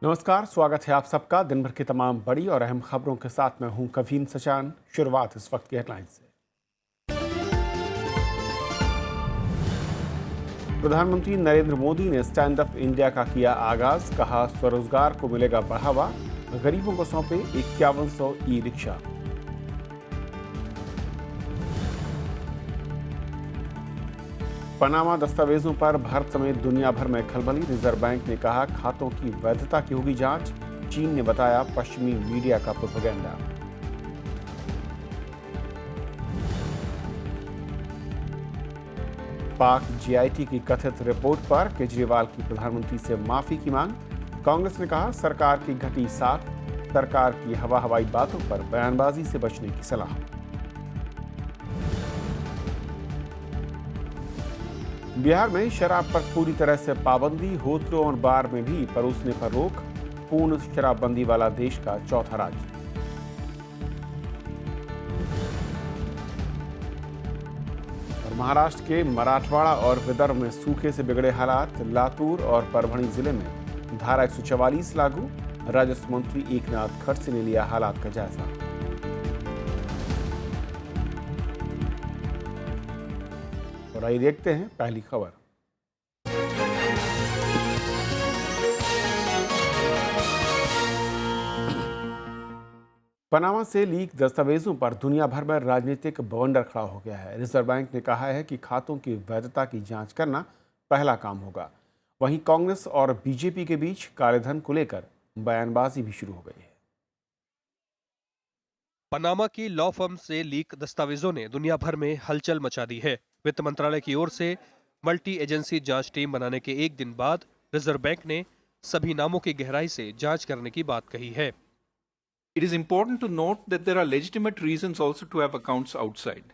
नमस्कार, स्वागत है आप सबका दिन भर की तमाम बड़ी और अहम खबरों के साथ मैं हूं कवीन सचान। शुरुआत इस वक्त की हेडलाइंस से। प्रधानमंत्री नरेंद्र मोदी ने स्टैंड अप इंडिया का किया आगाज, कहा स्वरोजगार को मिलेगा बढ़ावा, गरीबों को सौंपे 5100 ई रिक्शा। पनामा दस्तावेजों पर भारत समेत दुनिया भर में खलबली, रिजर्व बैंक ने कहा खातों की वैधता की होगी जांच, चीन ने बताया पश्चिमी मीडिया का प्रोपेगेंडा। पाक जीआईटी की कथित रिपोर्ट पर केजरीवाल की प्रधानमंत्री से माफी की मांग, कांग्रेस ने कहा सरकार की घटी साख, सरकार की हवाई बातों पर बयानबाजी से बचने की सलाह। बिहार में शराब पर पूरी तरह से पाबंदी, होटलों और बार में भी परोसने पर रोक, पूर्ण शराबबंदी वाला देश का चौथा राज्य। और महाराष्ट्र के मराठवाड़ा और विदर्भ में सूखे से बिगड़े हालात, लातूर और परभणी जिले में धारा 144 लागू, राजस्व मंत्री एकनाथ खड़से ने लिया हालात का जायजा। और आइए देखते हैं पहली खबर। पनामा से लीक दस्तावेजों पर दुनिया भर में राजनीतिक बवंडर खड़ा हो गया है। रिजर्व बैंक ने कहा है कि खातों की वैधता की जांच करना पहला काम होगा। वहीं कांग्रेस और बीजेपी के बीच कालेधन को लेकर बयानबाजी भी शुरू हो गई है। पनामा की लॉ फर्म से लीक दस्तावेजों ने दुनिया भर में हलचल मचा दी है। वित्त मंत्रालय की ओर से मल्टी एजेंसी जांच टीम बनाने के एक दिन बाद रिजर्व बैंक ने सभी नामों की गहराई से जांच करने की बात कही है। It is important to note that there are legitimate reasons also to have accounts outside.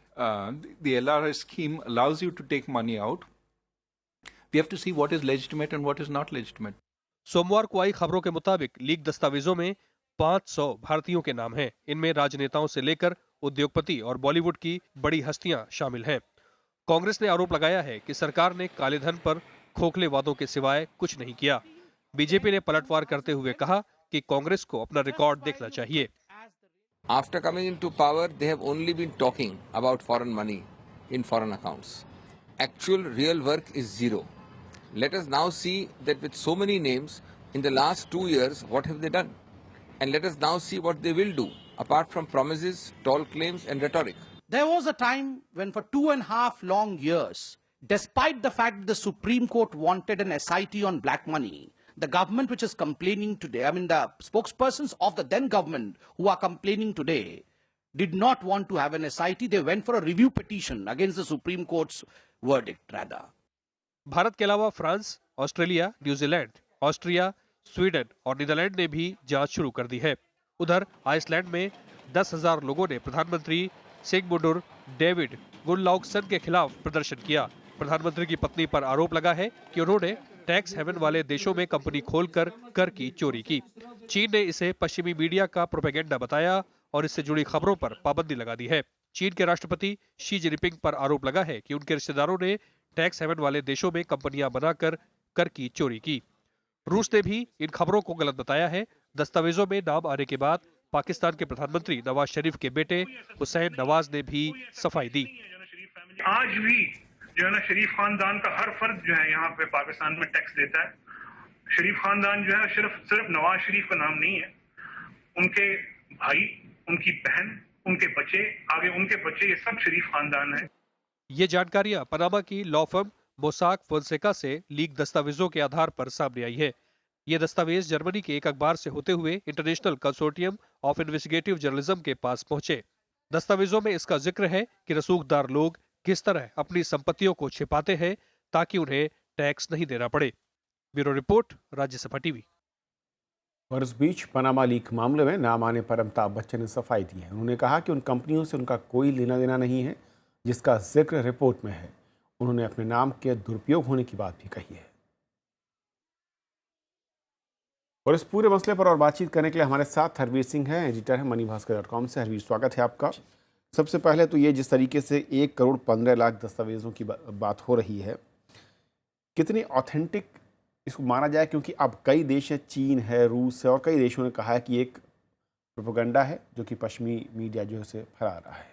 The LRS scheme allows you to take money out. We have to see what is legitimate and what is not legitimate. सोमवार को आई खबरों के मुताबिक leak दस्तावेजों में 500 भारतीयों के नाम हैं। इनमें राजनेताओं से लेकर उद्योगपति और बॉलीवुड की बड़ी हस्तियां शामिल हैं। कांग्रेस ने आरोप लगाया है कि सरकार ने काले धन पर खोखले वादों के सिवाय कुछ नहीं किया। बीजेपी ने पलटवार करते हुए कहा कि कांग्रेस को अपना रिकॉर्ड देखना चाहिए। After coming into power, they have only been talking about foreign money in foreign accounts. Actual real work is zero. Let us now see that with so many names in the last 2 years, what have they done? And let us now see what they will do, apart from promises, tall claims and rhetoric. There was a time when for 2.5 long years, despite the fact that the Supreme Court wanted an SIT on black money, the government which is complaining today, the spokespersons of the then government who are complaining today, did not want to have an SIT. They went for a review petition against the Supreme Court's verdict rather. Bharat के अलावा France, Australia, New Zealand, Austria, Sweden और Netherlands ने भी जांच शुरू कर दी है। उधर आइसलैंड में 10,000 लोगों ने प्रधानमंत्री सिग्मुंडुर डेविड गुनलौगसन के खिलाफ प्रदर्शन किया। प्रधानमंत्री की पत्नी पर आरोप लगा है कि उन्होंने टैक्स हेवन वाले देशों में कंपनी खोलकर कर की चोरी की। चीन ने इसे पश्चिमी मीडिया का प्रोपेगेंडा बताया और इससे जुड़ी खबरों पर पाबंदी लगा दी है। चीन के राष्ट्रपति शी जिनपिंग पर आरोप लगा है कि उनके रिश्तेदारों ने टैक्स हेवन वाले देशों में कंपनियां बनाकर कर की चोरी की। रूस ने भी इन खबरों को गलत बताया है। दस्तावेजों में नाम आने के बाद पाकिस्तान के प्रधानमंत्री नवाज शरीफ के बेटे हुसैन नवाज ने भी सफाई दी। आज भी जो है ना, शरीफ खानदान का हर फर्द जो है यहाँ पे पाकिस्तान में टैक्स देता है। शरीफ खानदान जो है सिर्फ नवाज शरीफ का नाम नहीं है, उनके भाई, उनकी बहन, उनके बच्चे, आगे उनके बच्चे, ये सब शरीफ खानदान है। ये जानकारियां पनामा की लॉ फर्म मोसाक फोंसेका से लीक दस्तावेजों के आधार पर सामने आई है। ये दस्तावेज जर्मनी के एक अखबार से होते हुए international consortium of investigative journalism के पास पहुंचे। दस्तावेजों में इसका जिक्र है कि रसूखदार लोग किस तरह अपनी संपत्तियों को छिपाते हैं ताकि उन्हें टैक्स नहीं देना पड़े। Bureau report, Rajya Sabha TV. और इस बीच पनामा लीक मामले में नाम आने पर अमिताभ बच्चन ने सफाई दी है। उन्होंने कहा कि उन कंपनियों से उनका कोई लेना देना नहीं है जिसका जिक्र रिपोर्ट में है। उन्होंने अपने नाम के दुरुपयोग होने की बात भी कही है। और इस पूरे मसले पर और बातचीत करने के लिए हमारे साथ हरवीर सिंह हैं, एडिटर हैं moneyभास्कर.com से। हरवीर, स्वागत है आपका। सबसे पहले तो ये जिस तरीके से 1 करोड़ 15 लाख दस्तावेजों की बात हो रही है, कितनी ऑथेंटिक इसको माना जाए, क्योंकि अब कई देश हैं, चीन है, रूस है और कई देशों ने कहा है कि एक प्रोपेगेंडा है जो कि पश्चिमी मीडिया जो है उसे फैला रहा है।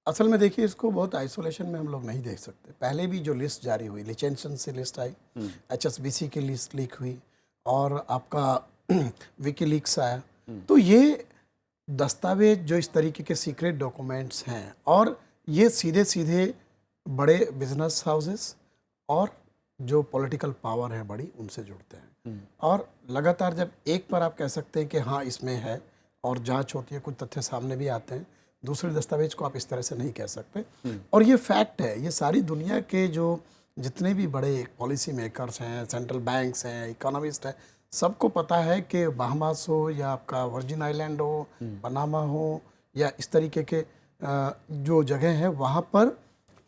असल में देखिए, इसको बहुत आइसोलेशन में हम लोग नहीं देख सकते। पहले भी जो लिस्ट जारी हुई, लिचेंसन से लिस्ट आई, HSBC की लिस्ट लीक हुई और आपका विकीलीक्स आया, तो ये दस्तावेज जो इस तरीके के सीक्रेट डॉक्यूमेंट्स हैं और ये सीधे सीधे बड़े बिजनेस हाउसेस और जो पॉलिटिकल पावर है बड़ी, उनसे जुड़ते हैं। और लगातार जब एक बार आप कह सकते हैं कि हाँ इसमें है और जांच होती है, कुछ तथ्य सामने भी आते हैं, दूसरे दस्तावेज को आप इस तरह से नहीं कह सकते। और ये फैक्ट है, ये सारी दुनिया के जो जितने भी बड़े पॉलिसी मेकर्स हैं, सेंट्रल बैंक्स हैं, इकोनॉमिस्ट हैं, सबको पता है कि बहामास हो या आपका वर्जिन आइलैंड हो, पनामा हो या इस तरीके के जो जगह है, वहाँ पर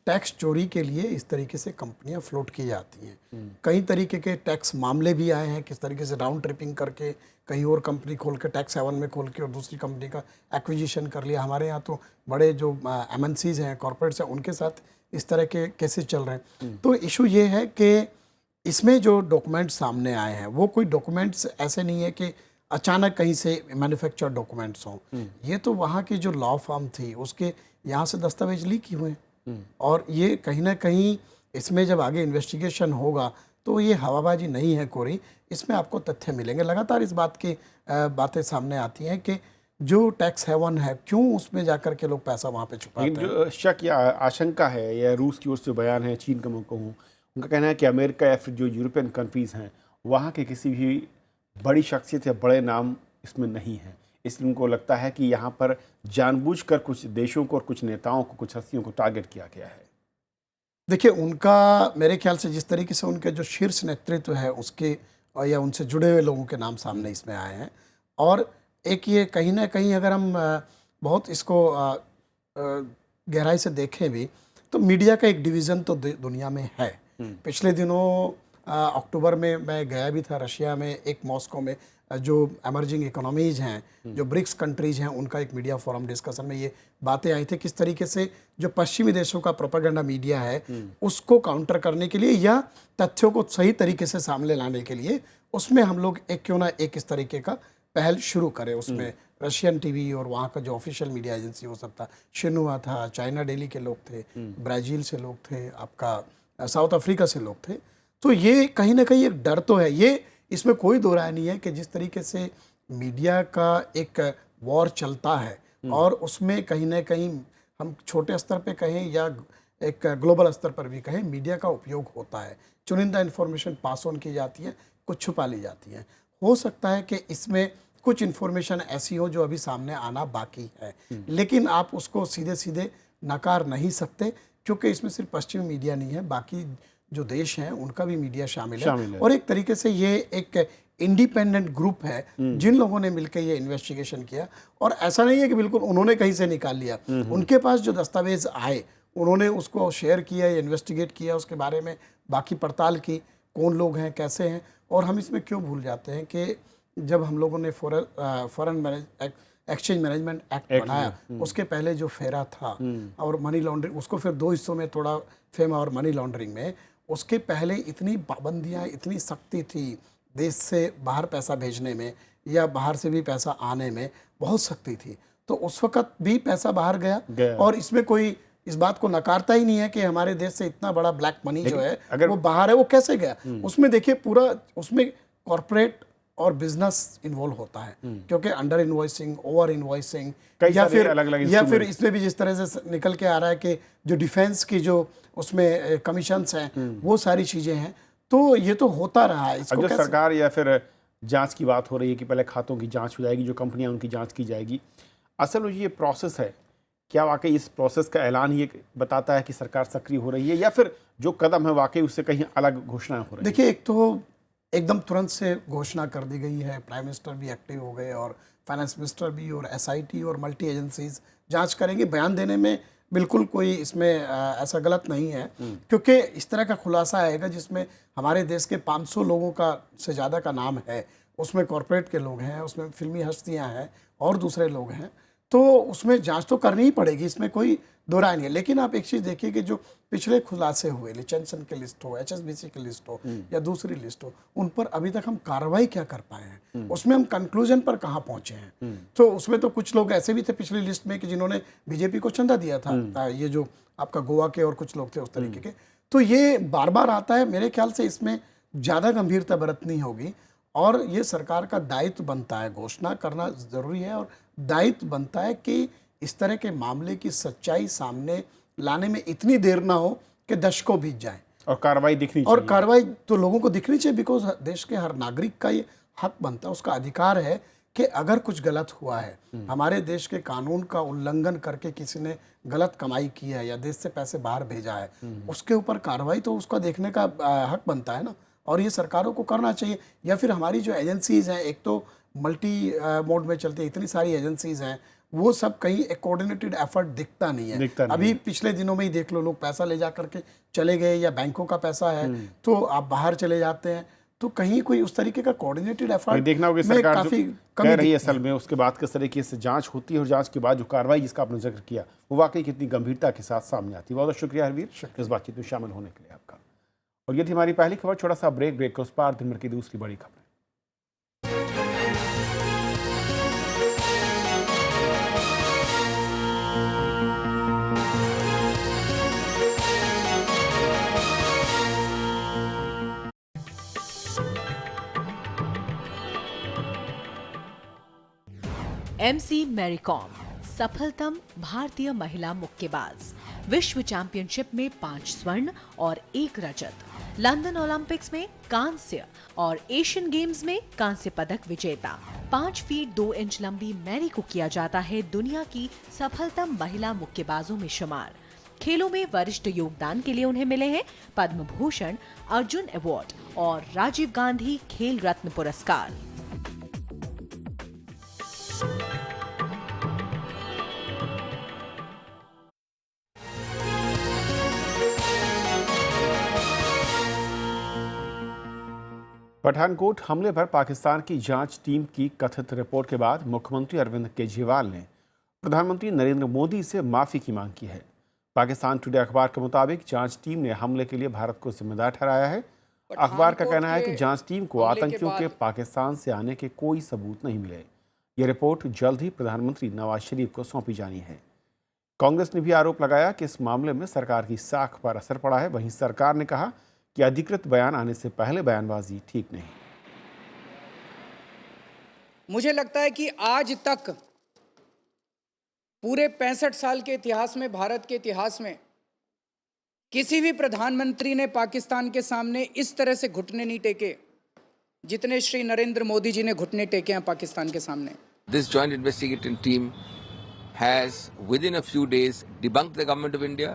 टैक्स चोरी के लिए इस तरीके से कंपनियां फ्लोट की जाती हैं। कई तरीके के टैक्स मामले भी आए हैं, किस तरीके से राउंड ट्रिपिंग करके कहीं और कंपनी खोल के टैक्स हेवन में खोल के और दूसरी कंपनी का एक्विजिशन कर लिया। हमारे यहाँ तो बड़े जो MNCs हैं, कॉर्पोरेट्स हैं, उनके साथ इस तरह के केसेस चल रहे हैं। तो इशू ये है कि इसमें जो डॉक्यूमेंट्स सामने आए हैं वो कोई डॉक्यूमेंट्स ऐसे नहीं है कि अचानक कहीं से मैन्युफैक्चर्ड डॉक्यूमेंट्स हों। ये तो वहाँ की जो लॉ फर्म थी उसके यहाँ से दस्तावेज लीक ही हुए और ये कहीं ना कहीं इसमें जब आगे इन्वेस्टिगेशन होगा तो ये हवाबाजी नहीं है कोरी, इसमें आपको तथ्य मिलेंगे। लगातार इस बात की बातें सामने आती हैं कि जो टैक्स हेवन है, क्यों उसमें जाकर के लोग पैसा वहाँ पे छुपाते हैं। जो शक या आशंका है या रूस की ओर से बयान है, चीन का मैं कहूँ, उनका कहना है कि अमेरिका या फिर जो यूरोपियन कंट्रीज़ हैं वहाँ के किसी भी बड़ी शख्सियत या बड़े नाम इसमें नहीं हैं, इसलिए उनको लगता है कि यहाँ पर जानबूझकर कुछ देशों को और कुछ नेताओं को, कुछ हस्तियों को टारगेट किया गया है। देखिए, उनका मेरे ख्याल से जिस तरीके से उनके जो शीर्ष नेतृत्व है उसके या उनसे जुड़े हुए लोगों के नाम सामने इसमें आए हैं, और एक ये कहीं ना कहीं अगर हम बहुत इसको गहराई से देखें भी तो मीडिया का एक डिवीज़न तो दुनिया में है। पिछले दिनों अक्टूबर में मैं गया भी था रशिया में, एक मॉस्को में जो एमर्जिंग इकोनॉमीज़ हैं, जो ब्रिक्स कंट्रीज़ हैं, उनका एक मीडिया फोरम डिस्कशन में ये बातें आई थी किस तरीके से जो पश्चिमी देशों का प्रोपेगेंडा मीडिया है उसको काउंटर करने के लिए या तथ्यों को सही तरीके से सामने लाने के लिए उसमें हम लोग एक क्यों ना एक इस तरीके का पहल शुरू करें। उसमें रशियन टीवी और वहाँ का जो ऑफिशियल मीडिया एजेंसी वो सब था, शिन्हुआ था, चाइना डेली के लोग थे, ब्राज़ील से लोग थे, आपका साउथ अफ्रीका से लोग थे। तो ये कहीं ना कहीं एक डर तो है, ये इसमें कोई दो राय नहीं है कि जिस तरीके से मीडिया का एक वॉर चलता है और उसमें कहीं ना कहीं हम छोटे स्तर पे कहें या एक ग्लोबल स्तर पर भी कहें, मीडिया का उपयोग होता है। चुनिंदा इन्फॉर्मेशन पास ऑन की जाती है, कुछ छुपा ली जाती है। हो सकता है कि इसमें कुछ इन्फॉर्मेशन ऐसी हो जो अभी सामने आना बाकी है, लेकिन आप उसको सीधे सीधे नकार नहीं सकते क्योंकि इसमें सिर्फ पश्चिमी मीडिया नहीं है, बाकी जो देश हैं उनका भी मीडिया शामिल है। और एक तरीके से ये एक इंडिपेंडेंट ग्रुप है जिन लोगों ने मिलकर ये इन्वेस्टिगेशन किया, और ऐसा नहीं है कि बिल्कुल उन्होंने कहीं से निकाल लिया। उनके पास जो दस्तावेज आए उन्होंने उसको शेयर किया, इन्वेस्टिगेट किया, उसके बारे में बाकी पड़ताल की, कौन लोग हैं, कैसे हैं। और हम इसमें क्यों भूल जाते हैं कि जब हम लोगों ने फॉरेन एक्सचेंज मैनेजमेंट एक्ट बनाया, उसके पहले जो फेरा था और मनी लॉन्ड्रिंग, उसको फिर दो हिस्सों में तोड़ा, फेमा और मनी लॉन्ड्रिंग में। उसके पहले इतनी पाबंदियां, इतनी सख्ती थी देश से बाहर पैसा भेजने में या बाहर से भी पैसा आने में, बहुत सख्ती थी। तो उस वक्त भी पैसा बाहर गया और इसमें कोई इस बात को नकारता ही नहीं है कि हमारे देश से इतना बड़ा ब्लैक मनी जो है अगर वो बाहर है, वो कैसे गया। उसमें देखिए पूरा उसमें कॉर्पोरेट और बिजनेस इन्वॉल्व होता है, क्योंकि अंडर इनवॉइसिंग, ओवर इनवॉइसिंग या फिर इसमें भी जिस तरह से निकल के आ रहा है कि जो डिफेंस की जो उसमें कमीशंस हैं वो सारी चीज़ें हैं। तो ये तो होता रहा है। इसको जो सरकार या फिर जांच की बात हो रही है कि पहले खातों की जांच हो जाएगी, जो कंपनियां उनकी जांच की जाएगी, असल में ये प्रोसेस है, क्या वाकई इस प्रोसेस का ऐलान ही बताता है कि सरकार सक्रिय हो रही है या फिर जो कदम है वाकई उससे कहीं अलग घोषणाएं हो रही है? देखिए, एक तो एकदम तुरंत से घोषणा कर दी गई है, प्राइम मिनिस्टर भी एक्टिव हो गए और फाइनेंस मिनिस्टर भी, और SIT और मल्टी एजेंसीज जांच करेंगे। बयान देने में बिल्कुल कोई इसमें ऐसा गलत नहीं है, क्योंकि इस तरह का खुलासा आएगा जिसमें हमारे देश के 500 लोगों का से ज़्यादा का नाम है, उसमें कॉरपोरेट के लोग हैं, उसमें फिल्मी हस्तियां हैं और दूसरे लोग हैं। तो उसमें जांच तो करनी ही पड़ेगी, इसमें कोई दो राय नहीं है। लेकिन आप एक चीज़ देखिए कि जो पिछले खुलासे हुए, लिचेंसन की लिस्ट हो, HSBC की लिस्ट हो या दूसरी लिस्ट हो, उन पर अभी तक हम कार्रवाई क्या कर पाए हैं, उसमें हम कंक्लूजन पर कहाँ पहुंचे हैं। तो उसमें तो कुछ लोग ऐसे भी थे पिछली लिस्ट में कि जिन्होंने बीजेपी को चंदा दिया था, ये जो आपका गोवा के और कुछ लोग थे उस तरीके के। तो ये बार बार आता है, मेरे ख्याल से इसमें ज़्यादा गंभीरता बरतनी होगी और ये सरकार का दायित्व बनता है, घोषणा करना ज़रूरी है और दायित्व बनता है कि इस तरह के मामले की सच्चाई सामने लाने में इतनी देर ना हो कि दशकों बीत जाएं। और कार्रवाई दिखनी और चाहिए। कार्रवाई तो लोगों को दिखनी चाहिए, बिकॉज देश के हर नागरिक का ये हक बनता है, उसका अधिकार है कि अगर कुछ गलत हुआ है, हमारे देश के कानून का उल्लंघन करके किसी ने गलत कमाई की है या देश से पैसे बाहर भेजा है, उसके ऊपर कार्रवाई तो उसका देखने का हक बनता है ना। और ये सरकारों को करना चाहिए, या फिर हमारी जो एजेंसीज हैं, एक तो मल्टी मोड में चलती है, इतनी सारी एजेंसीज हैं, वो सब कहीं एक कोऑर्डिनेटेड एफर्ट दिखता नहीं है। अभी पिछले दिनों में ही देख लो, लोग पैसा ले जा करके चले गए, या बैंकों का पैसा है तो आप बाहर चले जाते हैं, तो कहीं कोई उस तरीके का कोऑर्डिनेटेड एफर्ट देखना होगा में सरकार काफी जो कमी कह रही है दिखती असल में, उसके बाद किस तरीके से जांच होती है और जांच के बाद जो कार्रवाई जिसका आपने जिक्र किया वो वाकई कितनी गंभीरता के साथ सामने आती है। बहुत बहुत शुक्रिया हरवीर इस बातचीत में शामिल होने के लिए आपका। और ये थी हमारी पहली खबर। छोटा सा ब्रेक के उस पार दिन भर की दूसरी बड़ी खबर। MC मैरी कॉम सफलतम भारतीय महिला मुक्केबाज, विश्व चैंपियनशिप में 5 स्वर्ण और 1 रजत, लंदन ओलंपिक्स में कांस्य और एशियन गेम्स में कांस्य पदक विजेता। 5 फीट 2 इंच लंबी मैरी को किया जाता है दुनिया की सफलतम महिला मुक्केबाजों में शुमार। खेलों में वरिष्ठ योगदान के लिए उन्हें मिले हैं पद्म भूषण, अर्जुन अवार्ड और राजीव गांधी खेल रत्न पुरस्कार। पठानकोट हमले पर पाकिस्तान की जांच टीम की कथित रिपोर्ट के बाद मुख्यमंत्री अरविंद केजरीवाल ने प्रधानमंत्री नरेंद्र मोदी से माफी की मांग की है। पाकिस्तान टुडे अखबार के मुताबिक जांच टीम ने हमले के लिए भारत को जिम्मेदार ठहराया है। अखबार का कहना है कि जांच टीम को आतंकियों के पाकिस्तान से आने के कोई सबूत नहीं मिले। ये रिपोर्ट जल्द ही प्रधानमंत्री नवाज शरीफ को सौंपी जानी है। कांग्रेस ने भी आरोप लगाया कि इस मामले में सरकार की साख पर असर पड़ा है। वहीं सरकार ने कहा कि अधिकृत बयान आने से पहले बयानबाजी ठीक नहीं। मुझे लगता है कि आज तक पूरे 65 साल के इतिहास में, भारत के इतिहास में, किसी भी प्रधानमंत्री ने पाकिस्तान के सामने इस तरह से घुटने नहीं टेके जितने श्री नरेंद्र मोदी जी ने घुटने टेके हैं पाकिस्तान के सामने। This joint investigating team has within a few days debunked the government of India,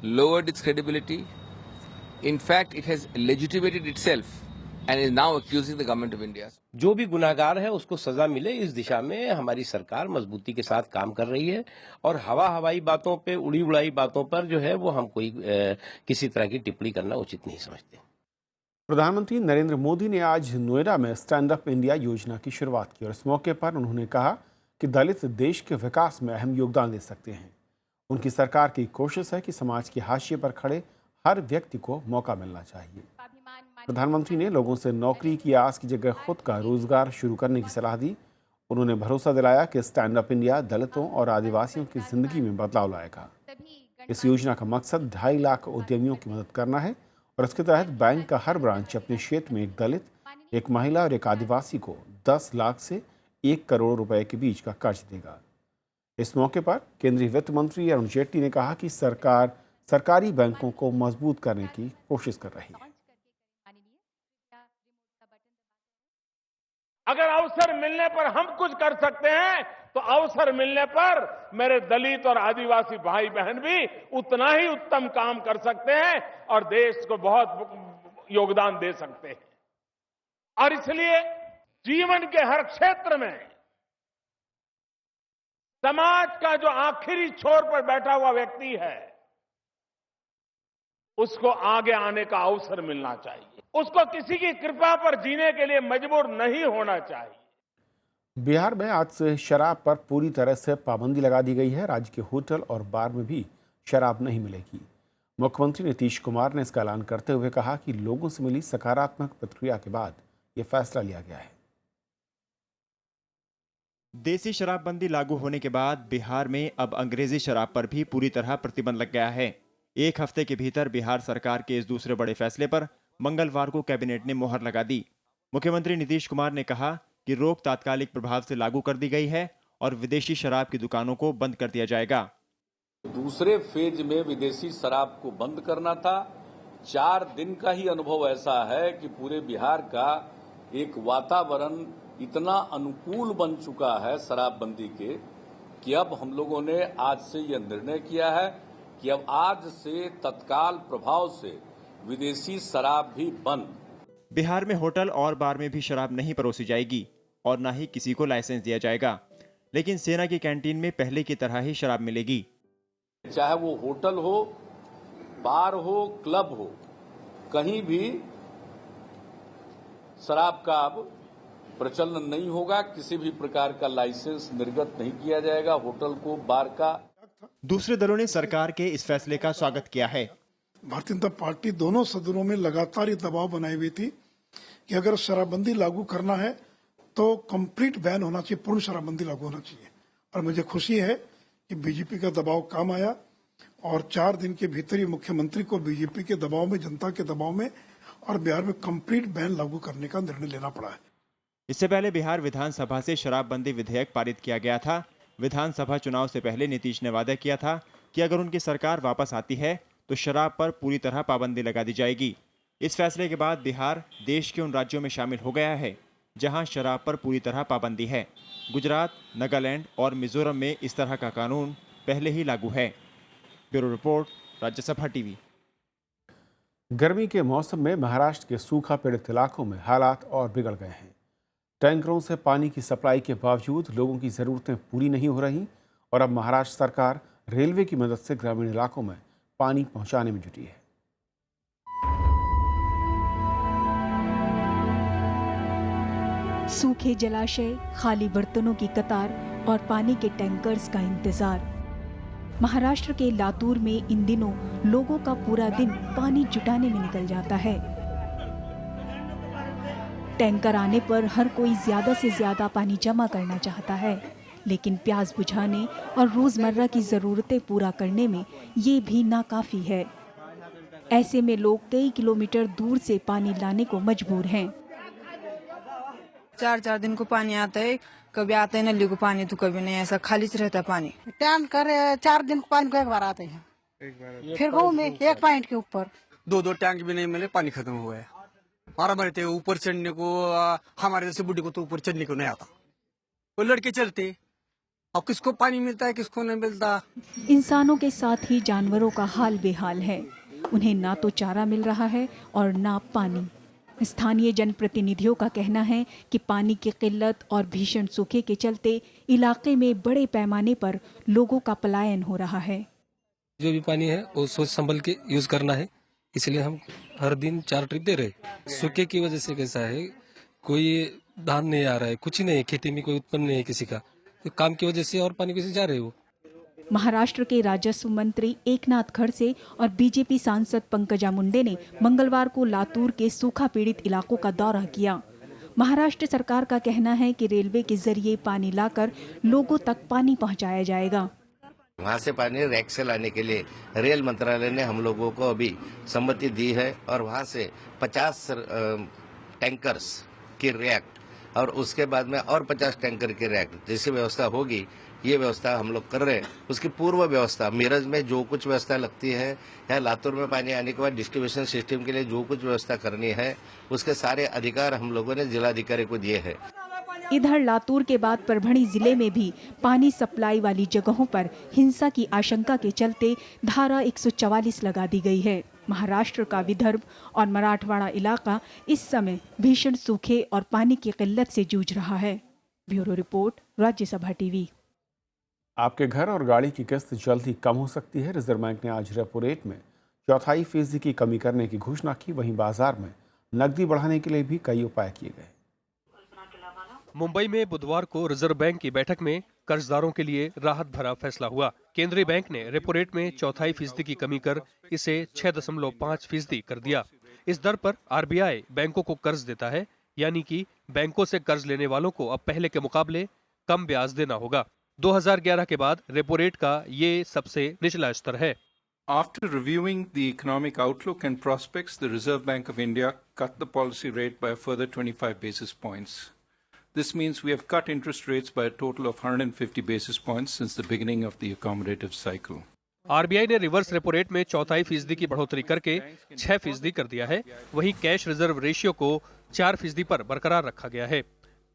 lowered its credibility. In fact, it has legitimated itself and is now accusing the government of India. जो भी गुनाहगार है उसको सजा मिले, इस दिशा में हमारी सरकार मजबूती के साथ काम कर रही है। और हवाई बातों पे, उड़ी उड़ाई बातों पर जो है वो हम कोई किसी तरह की टिप्पणी करना उचित नहीं समझते। प्रधानमंत्री नरेंद्र मोदी ने आज नोएडा में स्टैंड अप इंडिया योजना की शुरुआत की और इस मौके पर उन्होंने कहा कि दलित देश के विकास में अहम योगदान दे सकते हैं। उनकी सरकार की कोशिश है कि समाज के हाशिए पर खड़े हर व्यक्ति को मौका मिलना चाहिए। प्रधानमंत्री ने लोगों से नौकरी की आस की जगह खुद का रोजगार शुरू करने की सलाह दी। उन्होंने भरोसा दिलाया कि स्टैंड अप इंडिया दलितों और आदिवासियों की जिंदगी में बदलाव लाएगा। इस योजना का मकसद 2.5 लाख उद्यमियों की मदद करना है और इसके तहत बैंक का हर ब्रांच अपने क्षेत्र में एक दलित, एक महिला और एक आदिवासी को 10 लाख से 1 करोड़ रुपए के बीच का कर्ज देगा। इस मौके पर केंद्रीय वित्त मंत्री अरुण जेटली ने कहा कि सरकार सरकारी बैंकों को मजबूत करने की कोशिश कर रही है। अगर अवसर मिलने पर हम कुछ कर सकते हैं तो अवसर मिलने पर मेरे दलित और आदिवासी भाई बहन भी उतना ही उत्तम काम कर सकते हैं और देश को बहुत योगदान दे सकते हैं। और इसलिए जीवन के हर क्षेत्र में समाज का जो आखिरी छोर पर बैठा हुआ व्यक्ति है उसको आगे आने का अवसर मिलना चाहिए। उसको किसी की कृपा पर जीने के लिए मजबूर नहीं होना चाहिए। बिहार में आज से शराब पर पूरी तरह से पाबंदी लगा दी गई है। राज्य के होटल और बार में भी शराब नहीं मिलेगी। मुख्यमंत्री नीतीश कुमार ने इसका ऐलान करते हुए कहा कि लोगों से मिली सकारात्मक प्रतिक्रिया के बाद यह फैसला लिया गया है। देसी शराबबंदी लागू होने के बाद बिहार में अब अंग्रेजी शराब पर भी पूरी तरह प्रतिबंध लग गया है। एक हफ्ते के भीतर बिहार सरकार के इस दूसरे बड़े फैसले पर मंगलवार को कैबिनेट ने मोहर लगा दी। मुख्यमंत्री नीतीश कुमार ने कहा कि रोक तात्कालिक प्रभाव से लागू कर दी गई है और विदेशी शराब की दुकानों को बंद कर दिया जाएगा। दूसरे फेज में विदेशी शराब को बंद करना था। 4 दिन का ही अनुभव ऐसा है कि पूरे बिहार का एक वातावरण इतना अनुकूल बन चुका है शराबबंदी के कि अब हम लोगों ने आज से यह निर्णय किया है कि अब आज से तत्काल प्रभाव से विदेशी शराब भी बंद। बिहार में होटल और बार में भी शराब नहीं परोसी जाएगी और न ही किसी को लाइसेंस दिया जाएगा, लेकिन सेना की कैंटीन में पहले की तरह ही शराब मिलेगी। चाहे वो होटल हो, बार हो, क्लब हो, कहीं भी शराब का अब प्रचलन नहीं होगा। किसी भी प्रकार का लाइसेंस निर्गत नहीं किया जाएगा होटल को, बार का। दूसरे दलों ने सरकार के इस फैसले का स्वागत किया है। भारतीय जनता पार्टी दोनों सदनों में लगातार ये दबाव बनाई हुई थी कि अगर शराबबंदी लागू करना है तो कंप्लीट बैन होना चाहिए, पूर्ण शराबबंदी लागू होना चाहिए। और मुझे खुशी है कि बीजेपी का दबाव काम आया और 4 दिन के भीतर ही मुख्यमंत्री को बीजेपी के दबाव में, जनता के दबाव में और बिहार में कंप्लीट बैन लागू करने का निर्णय लेना पड़ा है। इससे पहले बिहार विधानसभा से शराबबंदी विधेयक पारित किया गया था। विधानसभा चुनाव से पहले नीतीश ने वादा किया था कि अगर उनकी सरकार वापस आती है तो शराब पर पूरी तरह पाबंदी लगा दी जाएगी। इस फैसले के बाद बिहार देश के उन राज्यों में शामिल हो गया है जहां शराब पर पूरी तरह पाबंदी है। गुजरात, नागालैंड और मिजोरम में इस तरह का कानून पहले ही लागू है। Bureau report, Rajya Sabha TV. गर्मी के मौसम में महाराष्ट्र के सूखा पीड़ित इलाकों में हालात और बिगड़ गए हैं। टैंकरों से पानी की सप्लाई के बावजूद लोगों की ज़रूरतें पूरी नहीं हो रही और अब महाराष्ट्र सरकार रेलवे की मदद से ग्रामीण इलाकों में पानी पहुंचाने में जुटी है। सूखे जलाशय, खाली बर्तनों की कतार और पानी के टैंकर्स का इंतजार। महाराष्ट्र के लातूर में इन दिनों लोगों का पूरा दिन पानी जुटाने में निकल जाता है। टैंकर आने पर हर कोई ज्यादा से ज्यादा पानी जमा करना चाहता है, लेकिन प्यास बुझाने और रोजमर्रा की जरूरतें पूरा करने में ये भी नाकाफी है। ऐसे में लोग कई किलोमीटर दूर से पानी लाने को मजबूर हैं। 4 दिन को पानी आता है, कभी आता है नली को पानी तो कभी नहीं, ऐसा खाली रहता है पानी। टैंकर 4 दिन को पानी को एक बार आते हैं, फिर गाँव में 1 पॉइंट के ऊपर 2 टैंक भी नहीं मिले, पानी खत्म हुआ है। और हमारे ऊपर चढ़ने को, हमारे जैसे बुढ़ी को तो ऊपर चढ़ने को नहीं आता। वो लड़के चलते, अब किसको पानी मिलता है किसको नहीं मिलता। इंसानों के साथ ही जानवरों का हाल बेहाल है। उन्हें ना तो चारा मिल रहा है और ना पानी। स्थानीय जनप्रतिनिधियों का कहना है कि पानी की किल्लत और भीषण सूखे के चलते इलाके में बड़े पैमाने पर लोगों का पलायन हो रहा है। जो भी पानी है वो सोच संभल के यूज करना है, इसलिए हम हर दिन 4 ट्रिप दे रहे। सूखे की वजह से कैसा है, कोई धान नहीं आ रहा है, कुछ नहीं है, खेती में कोई उत्पन्न नहीं है किसी का, तो काम की वजह से और पानी कैसे जा रहे हो। महाराष्ट्र के राजस्व मंत्री एकनाथ खड़से और बीजेपी सांसद पंकजा मुंडे ने मंगलवार को लातूर के सूखा पीड़ित इलाकों का दौरा किया। महाराष्ट्र सरकार का कहना है कि रेलवे के जरिए पानी लाकर लोगों तक पानी पहुंचाया जाएगा। वहाँ से पानी रैक से लाने के लिए रेल मंत्रालय ने हम लोगों को अभी सम्मति दी है और वहाँ से 50 टैंकर्स की रैक और उसके बाद में और 50 टैंकर की रैक जैसी व्यवस्था होगी, ये व्यवस्था हम लोग कर रहे हैं। उसकी पूर्व व्यवस्था मिरज में जो कुछ व्यवस्था लगती है या लातूर में पानी आने के बाद डिस्ट्रीब्यूशन सिस्टम के लिए जो कुछ व्यवस्था करनी है, उसके सारे अधिकार हम लोगों ने जिलाधिकारी को दिए हैं। इधर लातूर के बाद परभणी जिले में भी पानी सप्लाई वाली जगहों पर हिंसा की आशंका के चलते धारा 144 लगा दी गई है। महाराष्ट्र का विदर्भ और मराठवाड़ा इलाका इस समय भीषण सूखे और पानी की किल्लत से जूझ रहा है। Bureau report, Rajya Sabha TV. आपके घर और गाड़ी की किस्त जल्द ही कम हो सकती है। रिजर्व बैंक ने आज रेपो रेट में 0.25% की कमी करने की घोषणा की। वहीं बाजार में नकदी बढ़ाने के लिए भी कई उपाय किए गए। मुंबई में बुधवार को रिजर्व बैंक की बैठक में कर्जदारों के लिए राहत भरा फैसला हुआ। केंद्रीय बैंक ने रेपो रेट में 0.25% की कमी कर इसे 6.5% कर दिया। इस दर पर आरबीआई बैंकों को कर्ज देता है, यानी कि बैंकों से कर्ज लेने वालों को अब पहले के मुकाबले कम ब्याज देना होगा। 2011 के बाद रेपो रेट का ये सबसे निचला स्तर है। After reviewing the economic outlook and prospects, the Reserve Bank of India cut the policy rate by a further 25 basis points. This means we have cut interest rates by a total of 150 basis points since the beginning of the accommodative cycle. RBI ने reverse repo rate में 0.25% की बढ़ोतरी करके 6% कर दिया है। वहीं cash reserve ratio को 4% पर बरकरार रखा गया है।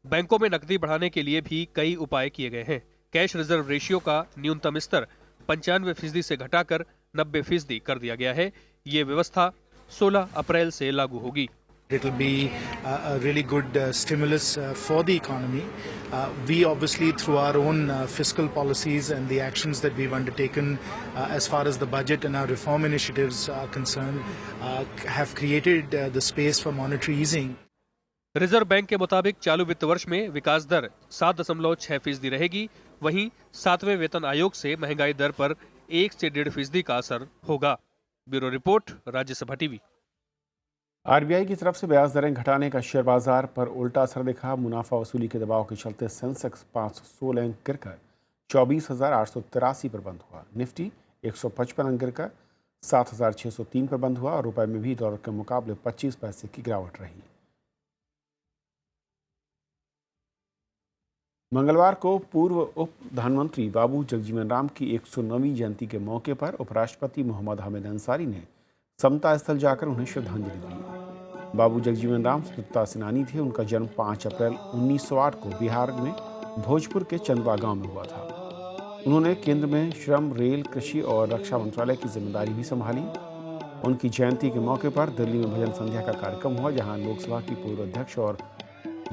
बैंकों में नकदी बढ़ाने के लिए भी कई उपाय किए गए हैं। कैश रिजर्व रेशियो का न्यूनतम स्तर 95% से घटाकर 90% कर दिया गया है। ये व्यवस्था 16 अप्रैल से लागू होगी। It will be a really good stimulus for the economy. We obviously, through our own fiscal policies and the actions that we've undertaken as far as the budget and our reform initiatives are concerned, have created the space for monetary easing. Reserve bank के मुताबिक चालू वित्त वर्ष में विकास दर 7.6% रहेगी। वहीं 7वें वेतन आयोग से महंगाई दर पर 1 से 1.5% का असर होगा। Bureau report, Rajya Sabha TV. RBI की तरफ से ब्याज दरें घटाने का शेयर बाजार पर उल्टा असर दिखा। मुनाफा वसूली के दबाव के चलते सेंसेक्स 516 अंक गिरकर 24,883 पर बंद हुआ। निफ्टी 155 अंक गिरकर 7,603 पर बंद हुआ और रुपए में भी डॉलर के मुकाबले 25 पैसे की गिरावट रही। मंगलवार को पूर्व उप प्रधानमंत्री बाबू जगजीवन राम की 109वीं जयंती के मौके पर उपराष्ट्रपति मोहम्मद हामिद अंसारी ने समता स्थल जाकर उन्हें श्रद्धांजलि दी। बाबू जगजीवन राम स्वतंत्रता सेनानी थे। उनका जन्म 5 अप्रैल 1908 को बिहार में भोजपुर के चंदवा गांव में हुआ था। उन्होंने केंद्र में श्रम, रेल, कृषि और रक्षा मंत्रालय की जिम्मेदारी भी संभाली। उनकी जयंती के मौके पर दिल्ली में भजन संध्या का कार्यक्रम हुआ, जहां लोकसभा की पूर्व अध्यक्ष और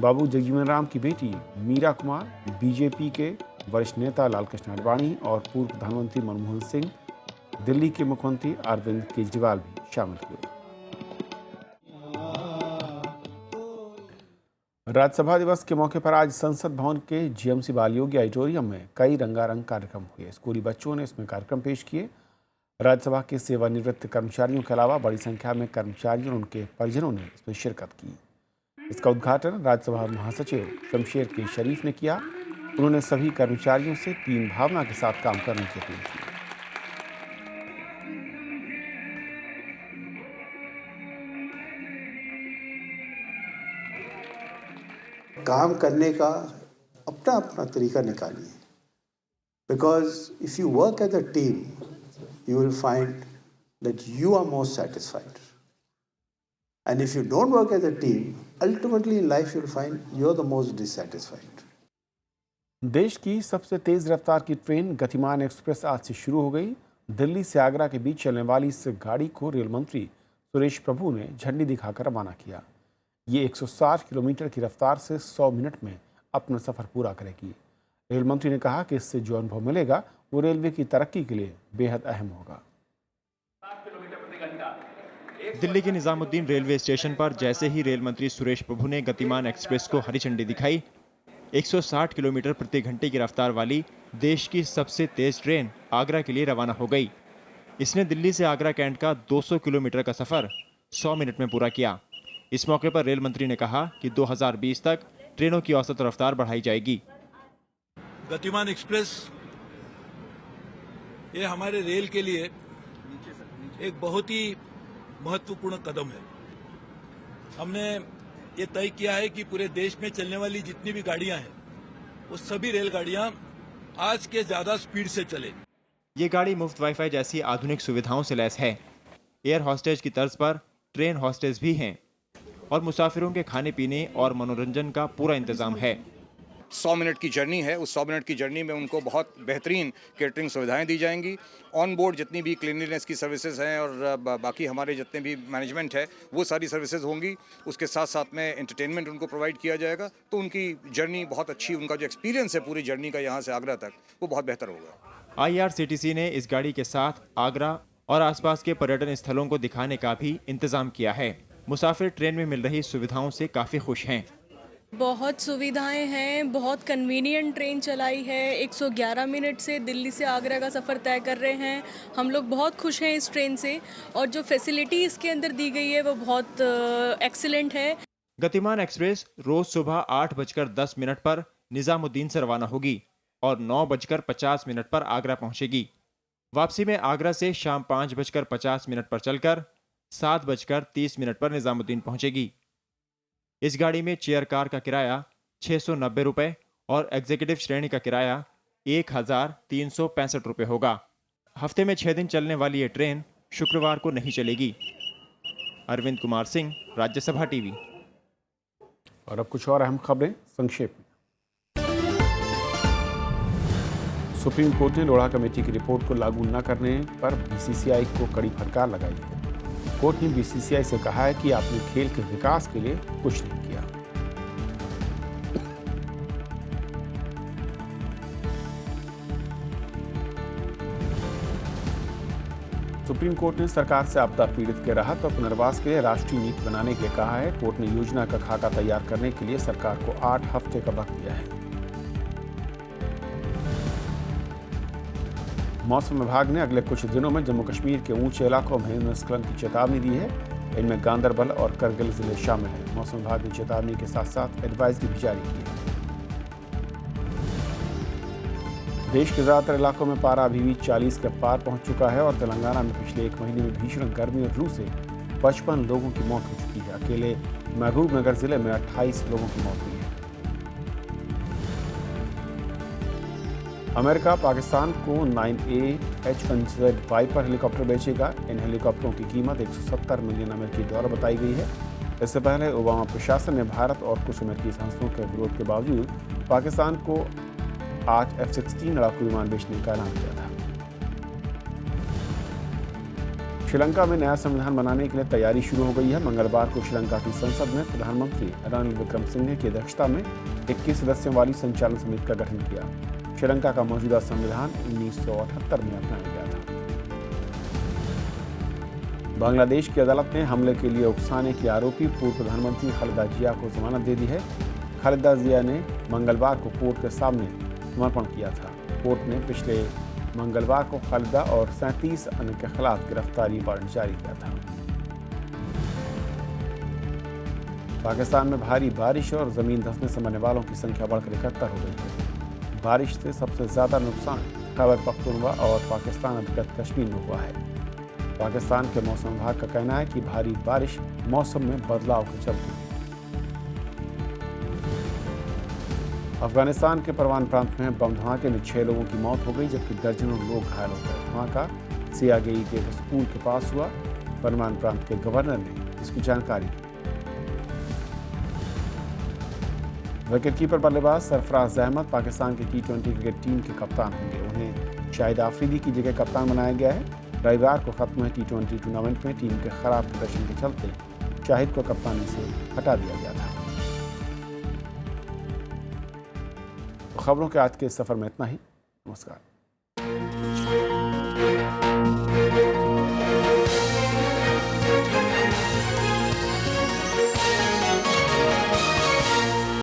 बाबू जगजीवन राम की बेटी मीरा कुमार, बीजेपी के वरिष्ठ नेता लालकृष्ण आडवाणी और पूर्व प्रधानमंत्री मनमोहन सिंह, दिल्ली के मुख्यमंत्री अरविंद केजरीवाल भी शामिल हुए। राज्यसभा दिवस के मौके पर आज संसद भवन के जीएमसी बालयोगी ऑडिटोरियम में कई रंगारंग कार्यक्रम हुए। स्कूली बच्चों ने इसमें कार्यक्रम पेश किए। राज्यसभा के सेवानिवृत्त कर्मचारियों के अलावा बड़ी संख्या में कर्मचारियों और उनके परिजनों ने इसमें शिरकत की। इसका उद्घाटन राज्यसभा महासचिव शमशेर के शरीफ ने किया। उन्होंने सभी कर्मचारियों से टीम भावना के साथ काम करने की अपील की। काम करने का अपना अपना तरीका निकालिए, because if you work as a team you will find that you are most satisfied, and if you don't work as a team ultimately in life you will find you are the most dissatisfied. देश की सबसे तेज रफ्तार की train गतिमान express आज से शुरू हो गई। दिल्ली से आगरा के बीच चलने वाली इस गाड़ी को रेल मंत्री सुरेश प्रभु ने झंडी दिखाकर रवाना किया। ये 160 किलोमीटर की रफ्तार से 100 मिनट में अपना सफर पूरा करेगी। रेल मंत्री ने कहा कि इससे जो अनुभव मिलेगा वो रेलवे की तरक्की के लिए बेहद अहम होगा। दिल्ली के निजामुद्दीन रेलवे स्टेशन पर जैसे ही रेल मंत्री सुरेश प्रभु ने गतिमान एक्सप्रेस को हरी झंडी दिखाई, 160 किलोमीटर प्रति घंटे की रफ्तार वाली देश की सबसे तेज ट्रेन आगरा के लिए रवाना हो गई। इसने दिल्ली से आगरा कैंट का 200 किलोमीटर का सफर 100 मिनट में पूरा किया। इस मौके पर रेल मंत्री ने कहा कि 2020 तक ट्रेनों की औसत रफ्तार बढ़ाई जाएगी। गतिमान एक्सप्रेस ये हमारे रेल के लिए एक बहुत ही महत्वपूर्ण कदम है। हमने ये तय किया है कि पूरे देश में चलने वाली जितनी भी गाड़ियां हैं वो सभी रेलगाड़ियां आज के ज्यादा स्पीड से चले। ये गाड़ी मुफ्त वाईफाई जैसी आधुनिक सुविधाओं से लैस है। एयर हॉस्टेज की तर्ज पर ट्रेन हॉस्टेज भी हैं और मुसाफिरों के खाने पीने और मनोरंजन का पूरा इंतजाम है। 100 मिनट की जर्नी है, उस 100 मिनट की जर्नी में उनको बहुत बेहतरीन केटरिंग सुविधाएं दी जाएंगी। ऑन बोर्ड जितनी भी क्लीनलीनेस की सर्विसेज हैं और बाकी हमारे जितने भी मैनेजमेंट है वो सारी सर्विसेज होंगी। उसके साथ साथ में एंटरटेनमेंट उनको प्रोवाइड किया जाएगा, तो उनकी जर्नी बहुत अच्छी, उनका जो एक्सपीरियंस है पूरी जर्नी का यहाँ से आगरा तक वो बहुत बेहतर होगा। IRCTC ने इस गाड़ी के साथ आगरा और आसपास के पर्यटन स्थलों को दिखाने का भी इंतजाम किया है। मुसाफिर ट्रेन में मिल रही सुविधाओं से काफी खुश हैं। बहुत सुविधाएं हैं, बहुत कन्वीनियंट ट्रेन चलाई है। 111 मिनट से दिल्ली से आगरा का सफ़र तय कर रहे हैं। हम लोग बहुत खुश हैं इस ट्रेन से और जो फैसिलिटी इसके अंदर दी गई है वो बहुत एक्सीलेंट है। गतिमान एक्सप्रेस रोज सुबह 8:10 पर निजामुद्दीन से रवाना होगी और 9:50 पर आगरा पहुंचेगी। वापसी में आगरा से शाम 5:50 पर चलकर 7:30 पर निजामुद्दीन पहुंचेगी। इस गाड़ी में चेयर कार का किराया 690 रुपये और एग्जीक्यूटिव श्रेणी का किराया 1,365 रुपये होगा। हफ्ते में 6 दिन चलने वाली ये ट्रेन शुक्रवार को नहीं चलेगी। अरविंद कुमार सिंह, राज्यसभा टीवी। और अब कुछ और अहम खबरें संक्षेप में। सुप्रीम कोर्ट ने लोढ़ा कमेटी की रिपोर्ट को लागू न करने पर बीसीसीआई को कड़ी फटकार लगाई है। कोर्ट ने बीसीसीआई से कहा है कि आपने खेल के विकास के लिए कुछ नहीं किया। सुप्रीम कोर्ट ने सरकार से आपदा पीड़ित के राहत और पुनर्वास के लिए राष्ट्रीय नीति बनाने के लिए कहा है। कोर्ट ने योजना का खाका तैयार करने के लिए सरकार को 8 हफ्ते का वक्त दिया है। मौसम विभाग ने अगले कुछ दिनों में जम्मू कश्मीर के ऊंचे इलाकों में हिमस्खलन की चेतावनी दी है। इनमें गांदरबल और करगिल जिले शामिल हैं। मौसम विभाग ने चेतावनी के साथ साथ एडवाइजरी भी जारी की है। देश के ज्यादातर इलाकों में पारा अभी भी 40 के पार पहुंच चुका है और तेलंगाना में पिछले 1 महीने में भीषण गर्मी और लू से 55 लोगों की मौत हो चुकी है। अकेले महबूब नगर जिले में 28 लोगों की मौत हुई है। अमेरिका पाकिस्तान को 9A H-1Z वाइपर हेलीकॉप्टर बेचेगा। इन हेलीकॉप्टरों की कीमत 170 मिलियन अमेरिकी डॉलर बताई गई है। इससे पहले ओबामा प्रशासन ने भारत और कुछ अमेरिकी संस्थाओं के विरोध के बावजूद पाकिस्तान को 8 F-16 लड़ाकू विमान बेचने का ऐलान किया था। श्रीलंका में नया संविधान बनाने के लिए तैयारी शुरू हो गई है। मंगलवार को श्रीलंका की संसद में प्रधानमंत्री रणिल विक्रमसिंघे की अध्यक्षता में 21 सदस्यों वाली संचालन समिति का गठन किया। श्रीलंका का मौजूदा संविधान 1978 में अपनाया गया था। बांग्लादेश की अदालत ने हमले के लिए उकसाने की आरोपी पूर्व प्रधानमंत्री खालिदा जिया को जमानत दे दी है। खालिदा जिया ने मंगलवार को कोर्ट के सामने समर्पण किया था। कोर्ट ने पिछले मंगलवार को खालिदा और 37 अन्य के खिलाफ गिरफ्तारी वारंट जारी किया था। पाकिस्तान में भारी बारिश और जमीन धंसने से मरने वालों की संख्या बढ़कर 71 हो गई है। बारिश से सबसे ज्यादा नुकसान खैबर पख्तूनख्वा और पाकिस्तान अधिकृत कश्मीर में हुआ है। पाकिस्तान के मौसम विभाग का कहना है कि भारी बारिश मौसम में बदलाव के चलते। अफगानिस्तान के परवान प्रांत में बम धमाके में 6 लोगों की मौत हो गई जबकि दर्जनों लोग घायल हो गए। धमाका सियागई के एक स्कूल के पास हुआ। परवान प्रांत के गवर्नर ने इसकी जानकारी दी। विकेटकीपर बल्लेबाज सरफराज अहमद पाकिस्तान की T20 क्रिकेट टीम के कप्तान होंगे। उन्हें शाहिद आफरीदी की जगह कप्तान बनाया गया है। रविवार को खत्म हुए T20 टूर्नामेंट में टीम के खराब प्रदर्शन के चलते शाहिद को कप्तानी से हटा दिया गया था। तो खबरों के आज के सफर में इतना ही। नमस्कार।